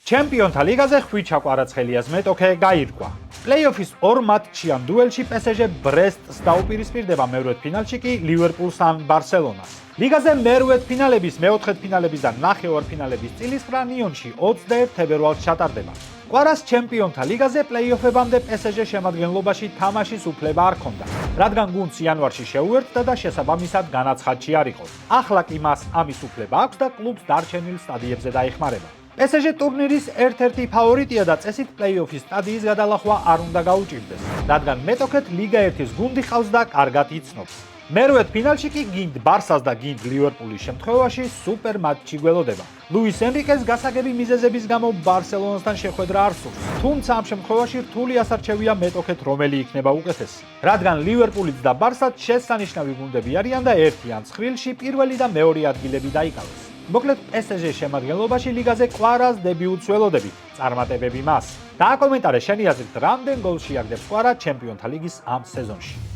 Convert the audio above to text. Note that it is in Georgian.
ჩემპიონთა ლიგაზე ხვიჩა კვარაცხელიას მეტოქე გაირკვა. პლეი-ოფის ორ მატჩიან დუელში PSG ბრესტს დაუპირისპირდება, მერვედფინალში კი ლივერპულს ან ბარსელონას. ლიგაზე მერვედფინალების, მეოთხედფინალების და ნახევარფინალების წილისყრა ნიონში 21 თებერვალს ჩატარდება. კვარას ჩემპიონთა ლიგაზე პლეი-ოფებამდე PSG შემადგენლობაში თამაშის უფლება არ ჰქონდა, რადგან გუნდს იანვარში შეუერთდა და შესაბამისად განაცხადში არ იყო. ახლა კი მას ამის უფლება აქვს და კლუბს დარჩენილ სტადიებზე დაეხმარება. PSG ტურნირის ერთ-ერთი ფავორიტია და წესით პლეი-ოფის სტადიის გადალახვა არ უნდა გაუჭირდეს, რადგან მეტოქეთ ლიგა 1-ის გუნდი ყავს და კარგად იცნობს. მერვედფინალში კი გინდ ბარსას და გინდ ლივერპულის შემთხვევაში სუპერ მატჩი გველოდება. ლუის ენრიკეს გასაგები მიზეზების გამო ბარსელონასთან შეხვედრა არ სურს, თუმცა ამ შემთხვევაში რთული ასარჩევია მეტოქეთ რომელი იქნება უკეთესი, რადგან ლივერპულიც და ბარსაც შესანიშნავი გუნდები არიან და ერთი ან ცხრილში პირველი და მეორე ადგილები დაიკავეს. მოკლედ PSG შემადგენლობაში ლიგაზე კვარას დებიუტს ველოდებით, წარმატებები მას. დააკომენტარე შენი აზრით, რამდენ გოლს შეაგდებს კვარა ჩემპიონთა ლიგის ამ სეზონში.